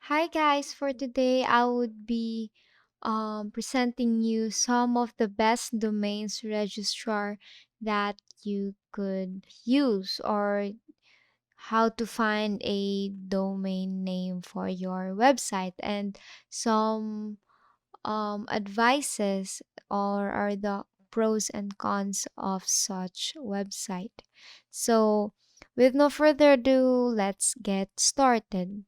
Hi guys, for today I would be presenting you some of the best domains registrar that you could use, or how to find a domain name for your website, and some advices or are the pros and cons of such website. So with no further ado, let's get started.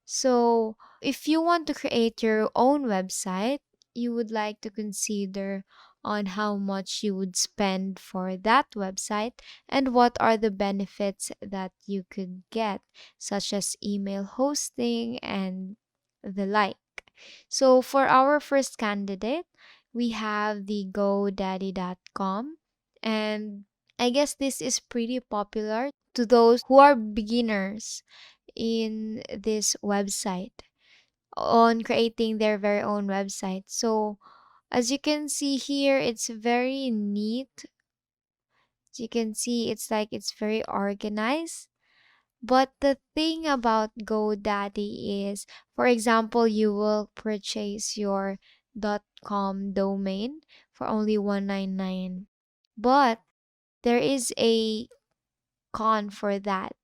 So, if you want to create your own website, you would like to consider on how much you would spend for that website and what are the benefits that you could get, such as email hosting and the like. So, for our first candidate, we have the GoDaddy.com, and I guess this is pretty popular to those who are beginners in this website on creating their very own website. So as you can see here, it's very neat. As you can see, it's very organized. But the thing about GoDaddy is, for example, you will purchase your .com domain for only 199. But there is a con for that.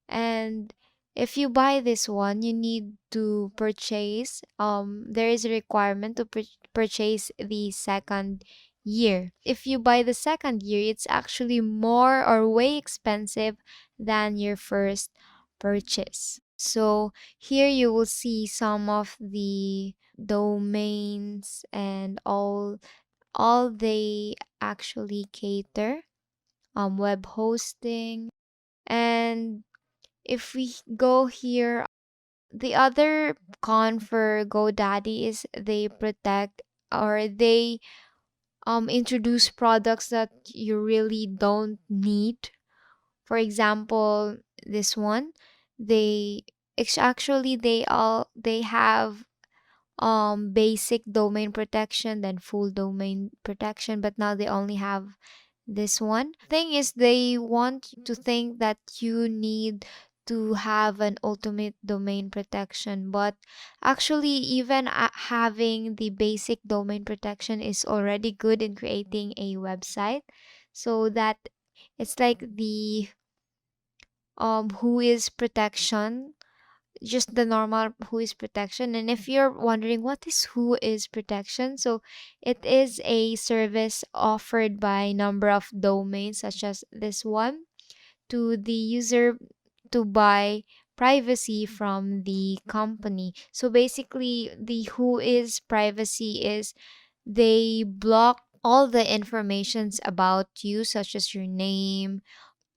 And if you buy this one, you need to purchase, there is a requirement to purchase the second year. If you buy the second year, it's actually more or way expensive than your first purchase. So here you will see some of the domains and all they actually cater, web hosting. And if we go here, the other con for GoDaddy is they protect, or they introduce products that you really don't need. For example, this one, they actually they have basic domain protection, then full domain protection, but now they only have this one. Thing is, they want you to think that you need to have an ultimate domain protection, but actually, even having the basic domain protection is already good in creating a website. So that it's like the who is protection, just the normal who is protection. And if you're wondering what is who is protection, so it is a service offered by number of domains such as this one to the user to buy privacy from the company. So basically, the who is privacy is they block all the informations about you, such as your name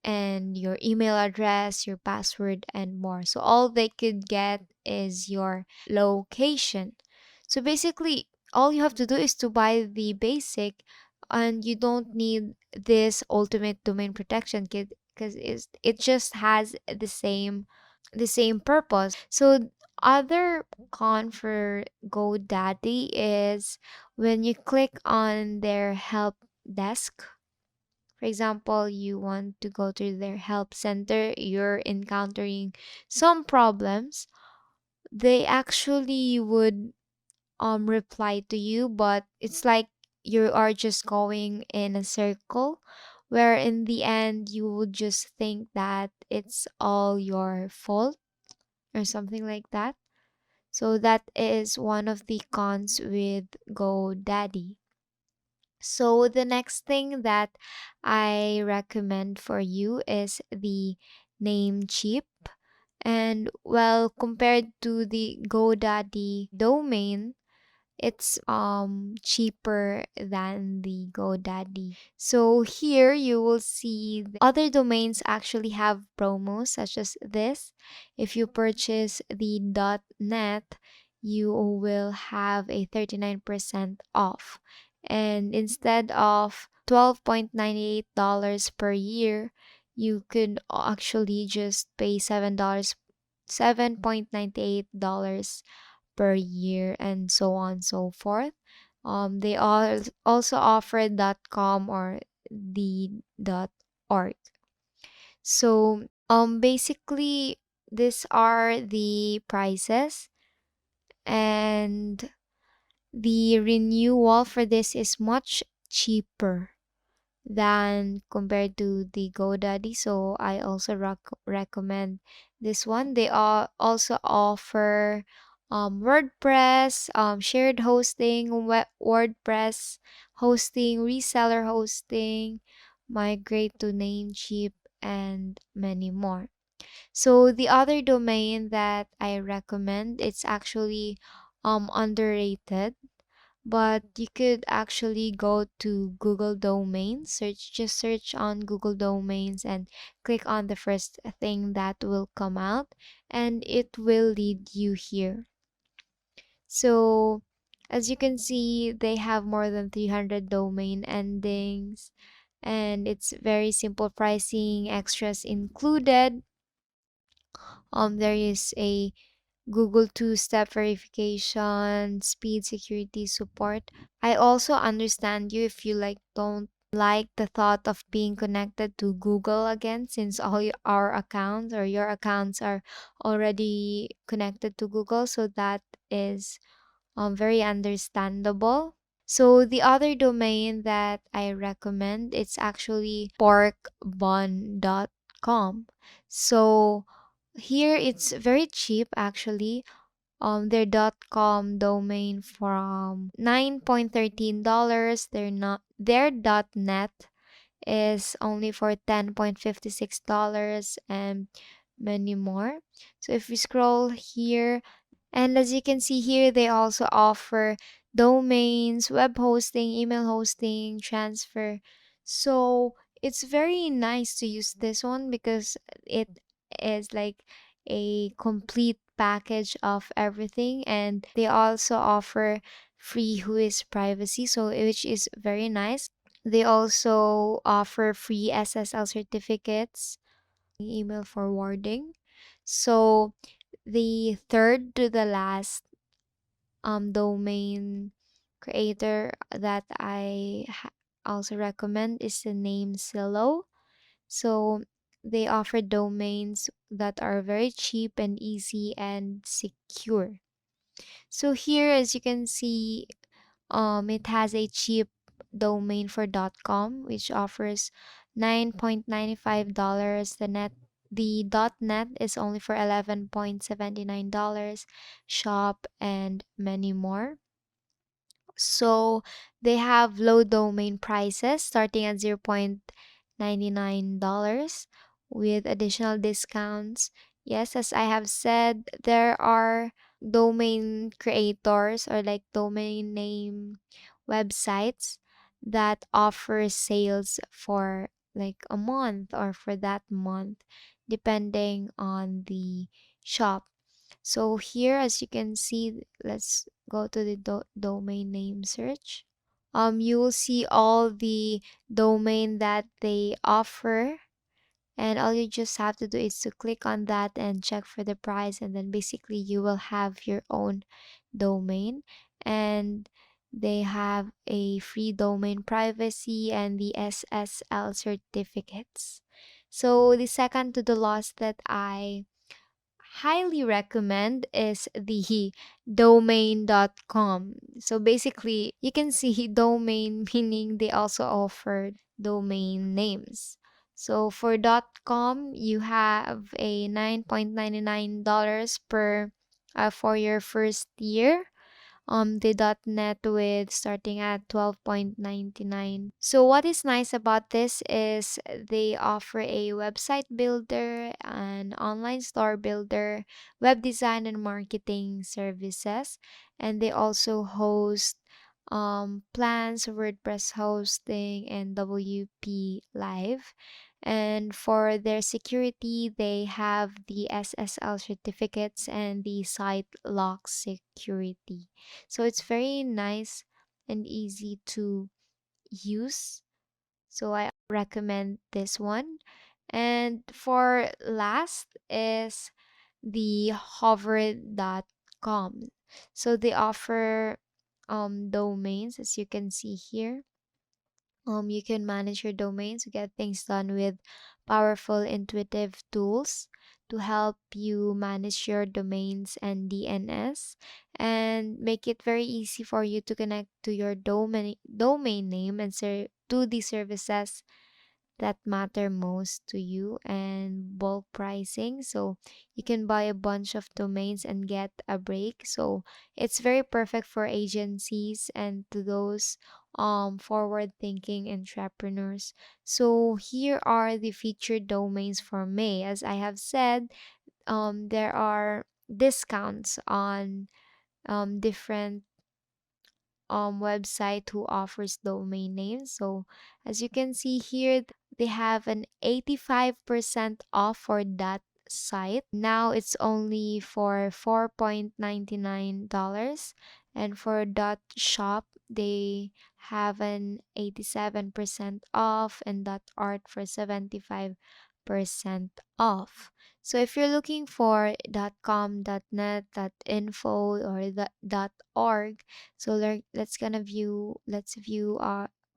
and your email address, your password, and more. So all they could get is your location. So basically, all you have to do is to buy the basic, and you don't need this ultimate domain protection kit because it just has the same purpose. So other con for GoDaddy is when you click on their help desk. For example, you want to go to their help center, you're encountering some problems. They actually would reply to you, but it's like you are just going in a circle, where in the end you would just think that it's all your fault or something like that. So that is one of the cons with GoDaddy. So the next thing that I recommend for you is the Namecheap. And well, compared to the GoDaddy domain, it's cheaper than the GoDaddy. So here you will see the other domains actually have promos such as this. If you purchase the .net, you will have a 39% off. And instead of $12.98 per year, you could actually just pay $7.98 per year, and so on and so forth. They all also offer .com or the .org. So basically these are the prices. and the renewal for this is much cheaper than compared to the GoDaddy. So I also recommend this one. They also offer WordPress, shared hosting, WordPress hosting, reseller hosting, migrate to Namecheap, and many more. So the other domain that I recommend, it's actually underrated, but you could actually go to Google Domains, just search on Google Domains and click on the first thing that will come out, and it will lead you here. So as you can see, they have more than 300 domain endings, and it's very simple pricing, extras included. There is a Google two-step verification, speed, security support. I also understand you if you don't like the thought of being connected to Google again, since our accounts or your accounts are already connected to Google. So that is very understandable. So the other domain that I recommend, it's actually porkbun.com. So here it's very cheap actually. Their .com domain from $9.13. Their .net is only for $10.56 and many more. So if we scroll here, and as you can see here, they also offer domains, web hosting, email hosting, transfer. So it's very nice to use this one because it is like a complete package of everything. And they also offer free whois privacy, so which is very nice. They also offer free SSL certificates, email forwarding. So the third to the last domain creator that also recommend is the name Silo. So they offer domains that are very cheap and easy and secure. So here, as you can see, it has a cheap domain for .com, which offers $9.95. The .net is only for $11.79. Shop and many more. So they have low domain prices starting at $0.99 with additional discounts. Yes, as I have said, there are domain creators or like domain name websites that offer sales for like a month or for that month, depending on the shop. So here, as you can see, let's go to the domain name search. You will see all the domain that they offer, and all you just have to do is to click on that and check for the price, and then basically you will have your own domain. And they have a free domain privacy and the SSL certificates. So the second to the last that I highly recommend is the domain.com. So basically, you can see domain meaning they also offer domain names. So for .com, you have a $9.99 per for your first year. The .net with starting at 12.99. So what is nice about this is they offer a website builder, an online store builder, web design and marketing services, and they also host plans, WordPress hosting, and WP Live. And for their security, they have the SSL certificates and the site lock security. So it's very nice and easy to use. So I recommend this one. And for last is the hover.com. So they offer domains, as you can see here. You can manage your domains to get things done with powerful intuitive tools. to help you manage your domains and DNS and make it very easy for you to connect to your domain name and to the services that matter most to you, and bulk pricing. So you can buy a bunch of domains and get a break. So it's very perfect for agencies and to those forward thinking entrepreneurs. So here are the featured domains for May. As I have said, there are discounts on different website who offers domain names. So as you can see here, they have an 85% off for that site. Now it's only for $4.99, and for dot shop they have an 87% off, and dot art for 75% off. So if you're looking for .com, .net, .info, or .org, so let's view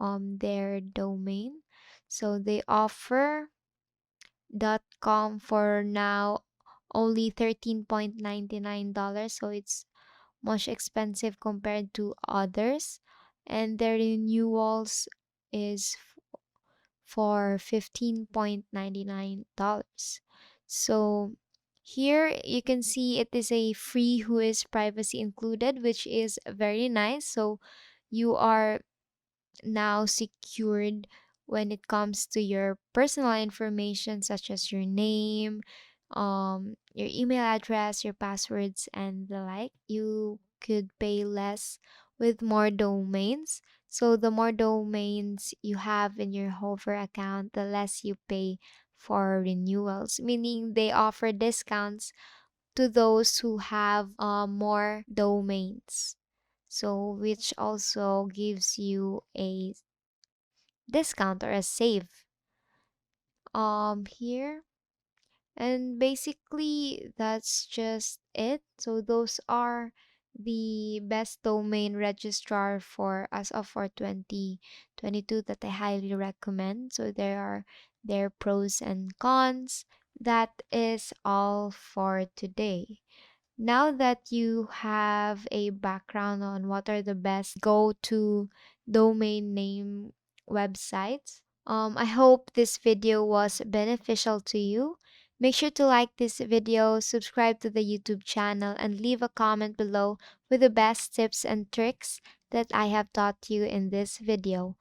their domain. So they offer .com for now only $13.99, so it's much expensive compared to others, and their renewals is for $15.99. So here you can see it is a free who is privacy included, which is very nice. So you are now secured when it comes to your personal information such as your name, your email address, your passwords, and the like. You could pay less with more domains. So the more domains you have in your Hover account, the less you pay for renewals, meaning they offer discounts to those who have more domains. So which also gives you a discount or a save here. And basically that's just it. So those are the best domain registrar for as of for 2022 that I highly recommend. So there are their pros and cons. That is all for today. Now that you have a background on what are the best go-to domain name websites, I hope this video was beneficial to you. Make sure to like this video, subscribe to the YouTube channel, and leave a comment below with the best tips and tricks that I have taught you in this video.